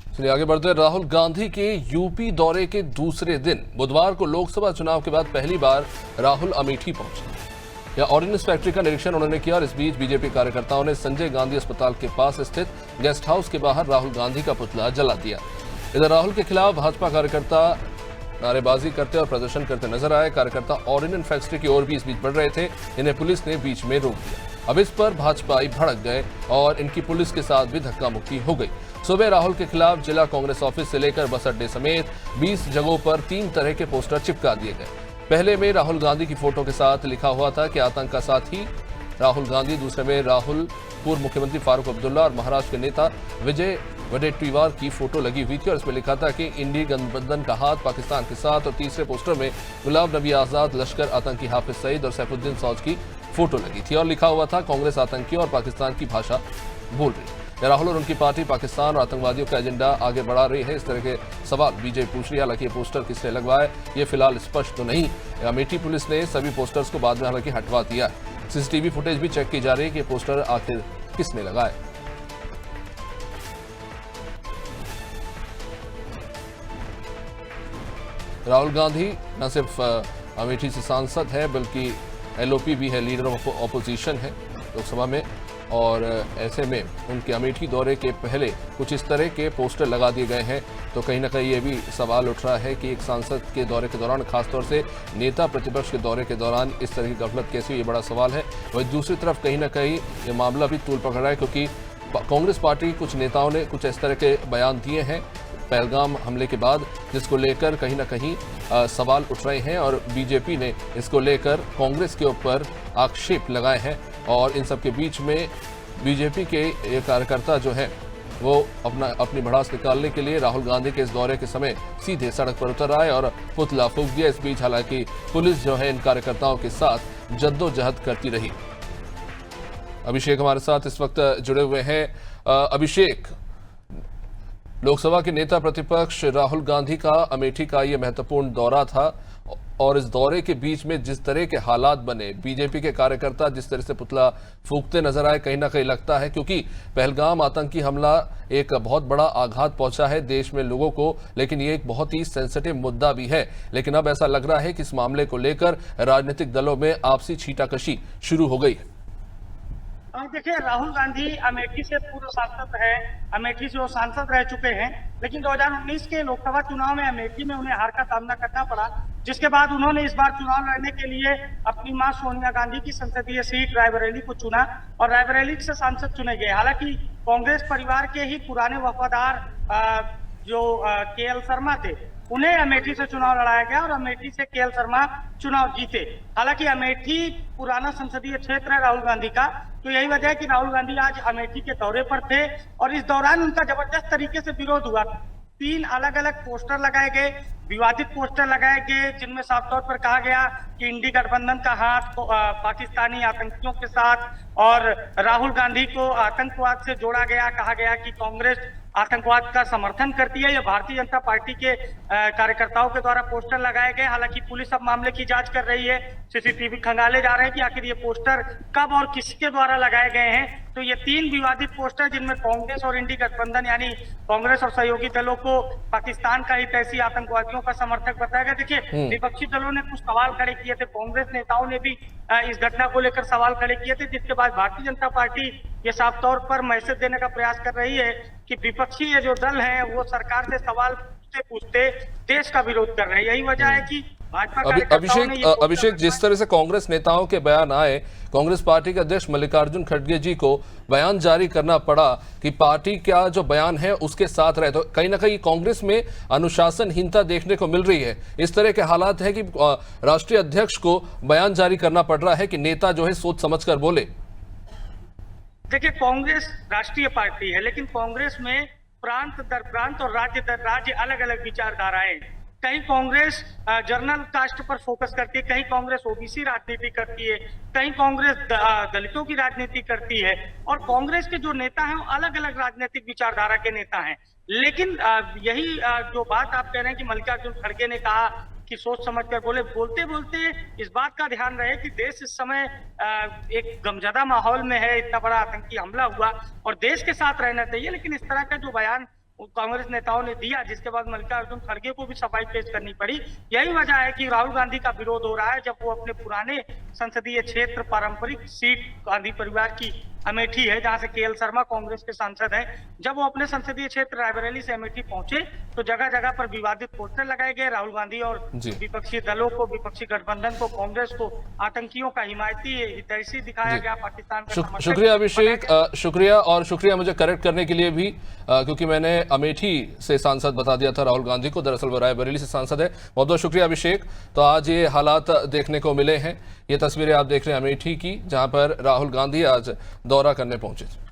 चलिए आगे बढ़ते हैं। राहुल गांधी के यूपी दौरे के दूसरे दिन बुधवार को लोकसभा चुनाव के बाद पहली बार राहुल अमेठी पहुंचे। यह ऑर्डिनेंस फैक्ट्री का निरीक्षण उन्होंने किया और इस बीच बीजेपी कार्यकर्ताओं ने संजय गांधी अस्पताल के पास स्थित गेस्ट हाउस के बाहर राहुल गांधी का पुतला जला दिया। इधर राहुल के खिलाफ भाजपा कार्यकर्ता नारेबाजी करते और प्रदर्शन करते नजर आए। कार्यकर्ता ऑर्डिनेंस फैक्ट्री की ओर भी इस बीच बढ़ रहे थे, इन्हें पुलिस ने बीच में रोक दिया। अब इस पर भाजपाई भड़क गए और इनकी पुलिस के साथ भी धक्का मुक्की हो गई। सुबह राहुल के खिलाफ जिला कांग्रेस ऑफिस से लेकर बस अड्डे समेत 20 जगहों पर 3 तरह के पोस्टर चिपका दिए गए। पहले में राहुल गांधी की फोटो के साथ लिखा हुआ था कि आतंक का साथी राहुल गांधी, दूसरे में राहुल पूर्व मुख्यमंत्री फारूक अब्दुल्ला और महाराष्ट्र के नेता विजय वडेट्टीवार की फोटो लगी हुई थी और इसमें लिखा था कि इंडी गठबंधन का हाथ पाकिस्तान के साथ। और तीसरे पोस्टर में गुलाम नबी आजाद, लश्कर आतंकी हाफिज सईद और सैफुद्दीन सौज की फोटो लगी थी और लिखा हुआ था कांग्रेस आतंकी और पाकिस्तान की भाषा बोल रही। राहुल और उनकी पार्टी पाकिस्तान और आतंकवादियों का एजेंडा आगे बढ़ा रही है, इस तरह के सवाल बीजेपी पूछ रही है। हालांकि ये पोस्टर किसने लगवाए ये फिलहाल स्पष्ट तो नहीं। अमेठी पुलिस ने सभी पोस्टर्स को बाद में हालांकि हटवा दिया। सीसीटीवी फुटेज भी चेक की जा रही है कि पोस्टर आखिर किसने लगाए। राहुल गांधी न सिर्फ अमेठी से सांसद है बल्कि एलओपी भी है, लीडर ऑफ ऑपोजिशन है लोकसभा में। और ऐसे में उनके अमेठी दौरे के पहले कुछ इस तरह के पोस्टर लगा दिए गए हैं, तो कहीं ना कहीं ये भी सवाल उठ रहा है कि एक सांसद के दौरे के दौरान, खासतौर से नेता प्रतिपक्ष के दौरे के दौरान इस तरह की गफलत कैसी हुई, ये बड़ा सवाल है। वहीं दूसरी तरफ कहीं ना कहीं ये मामला भी तूल पकड़ रहा है क्योंकि कांग्रेस पार्टी कुछ नेताओं ने कुछ इस तरह के बयान दिए हैं पहलगाम हमले के बाद, जिसको लेकर कहीं ना कहीं सवाल उठ रहे हैं और बीजेपी ने इसको लेकर कांग्रेस के ऊपर आक्षेप लगाए हैं। और इन सब के बीच में बीजेपी के ये कार्यकर्ता जो हैं वो अपनी भड़ास निकालने के लिए राहुल गांधी के इस दौरे के समय सीधे सड़क पर उतर आए और पुतला फूंक दिया। इस बीच हालांकि पुलिस जो है इन कार्यकर्ताओं के साथ जद्दोजहद करती रही। अभिषेक हमारे साथ इस वक्त जुड़े हुए हैं। अभिषेक, लोकसभा के नेता प्रतिपक्ष राहुल गांधी का अमेठी का ये महत्वपूर्ण दौरा था और इस दौरे के बीच में जिस तरह के हालात बने, बीजेपी के कार्यकर्ता जिस तरह से पुतला फूंकते नजर आए, कहीं ना कहीं लगता है क्योंकि पहलगाम आतंकी हमला एक बहुत बड़ा आघात पहुंचा है देश में लोगों को, लेकिन ये एक बहुत ही सेंसिटिव मुद्दा भी है। लेकिन अब ऐसा लग रहा है कि इस मामले को लेकर राजनीतिक दलों में आपसी छींटाकशी शुरू हो गई है। देखिए, राहुल गांधी अमेठी से पूर्व सांसद है, अमेठी से वो सांसद रह चुके हैं, लेकिन 2019 के लोकसभा चुनाव में अमेठी में उन्हें हार का सामना करना पड़ा, जिसके बाद उन्होंने इस बार चुनाव लड़ने के लिए अपनी मां सोनिया गांधी की संसदीय सीट रायबरेली को चुना और रायबरेली से सांसद चुने गए। हालांकि कांग्रेस परिवार के ही पुराने वफादार जो केएल शर्मा थे, उन्हें अमेठी से चुनाव लड़ाया गया और अमेठी से केएल शर्मा चुनाव जीते। हालांकि अमेठी पुराना संसदीय क्षेत्र है राहुल गांधी का, तो यही वजह है कि राहुल गांधी आज अमेठी के दौरे पर थे और इस दौरान उनका जबरदस्त तरीके से विरोध हुआ। 3 अलग अलग पोस्टर लगाए गए, विवादित पोस्टर लगाए गए, जिनमें साफ तौर पर कहा गया कि इंडी गठबंधन का हाथ पाकिस्तानी आतंकियों के साथ और राहुल गांधी को आतंकवाद से जोड़ा गया। कहा गया कि कांग्रेस आतंकवाद का समर्थन करती है। यह भारतीय जनता पार्टी के कार्यकर्ताओं के द्वारा पोस्टर लगाए गए। हालांकि पुलिस अब मामले की जांच कर रही है, सीसीटीवी खंगाले जा रहे हैं कि आखिर ये पोस्टर कब और किसके द्वारा लगाए गए हैं। तो ये 3 विवादित पोस्टर, जिनमें कांग्रेस और इंडी गठबंधन यानी कांग्रेस और सहयोगी दलों को पाकिस्तान का हित ऐसी आतंकवादियों का समर्थक बताया गया। देखिए, विपक्षी दलों ने कुछ सवाल खड़े किए थे, कांग्रेस नेताओं ने भी इस घटना को लेकर सवाल खड़े किए थे, जिसके बाद भारतीय जनता पार्टी ये साफ तौर पर मैसेज देने का प्रयास कर रही है कि विपक्षी ये जो दल हैं वो सरकार से सवाल पूछते पूछते देश का विरोध कर रहे हैं। यही वजह है कि अभिषेक, जिस तरह से कांग्रेस नेताओं के बयान आए, कांग्रेस पार्टी के अध्यक्ष मल्लिकार्जुन खड़गे जी को बयान जारी करना पड़ा कि पार्टी का जो बयान है उसके साथ रहे, तो कहीं ना कहीं कांग्रेस में अनुशासनहीनता देखने को मिल रही है। इस तरह के हालात है कि राष्ट्रीय अध्यक्ष को बयान जारी करना पड़ रहा है कि नेता जो है सोच समझकर बोले। देखिए, कांग्रेस राष्ट्रीय पार्टी है, लेकिन कांग्रेस में प्रांत दर प्रांत और राज्य दर राज्य अलग अलग विचारधाराएं। कहीं कांग्रेस जर्नल कास्ट पर फोकस करती है, कहीं कांग्रेस ओबीसी राजनीति करती है, कहीं कांग्रेस दलितों की राजनीति करती है और कांग्रेस के जो नेता हैं वो अलग अलग राजनीतिक विचारधारा के नेता हैं। लेकिन यही जो बात आप कह रहे हैं कि मल्लिकार्जुन खड़गे ने कहा कि सोच समझकर बोले, बोलते बोलते इस बात का ध्यान रहे कि देश इस समय एक गमजदा माहौल में है। इतना बड़ा आतंकी हमला हुआ और देश के साथ रहना चाहिए, लेकिन इस तरह का जो बयान कांग्रेस नेताओं ने दिया, जिसके बाद मल्लिकार्जुन खड़गे को भी सफाई पेश करनी पड़ी। यही वजह है कि राहुल गांधी का विरोध हो रहा है, जब वो अपने पुराने संसदीय क्षेत्र पारंपरिक सीट गांधी परिवार की अमेठी है, जहां से केएल शर्मा कांग्रेस के सांसद हैं, जब वो अपने संसदीय क्षेत्र रायबरेली से अमेठी पहुंचे तो जगह जगह पर विवादित पोस्टर लगाए गए। राहुल गांधी और विपक्षी दलों को, विपक्षी गठबंधन को, कांग्रेस को आतंकियों का हिमायती हितैषी दिखाया गया, पाकिस्तान का शुक्रिया अभिषेक, शुक्रिया। और शुक्रिया मुझे करेक्ट करने के लिए भी, क्योंकि मैंने अमेठी से सांसद बता दिया था राहुल गांधी को, दरअसल वो रायबरेली से सांसद है। बहुत बहुत शुक्रिया अभिषेक। तो आज ये हालात देखने को मिले हैं, ये तस्वीरें आप देख रहे हैं अमेठी की, जहां पर राहुल गांधी आज दौरा करने पहुंचे थे।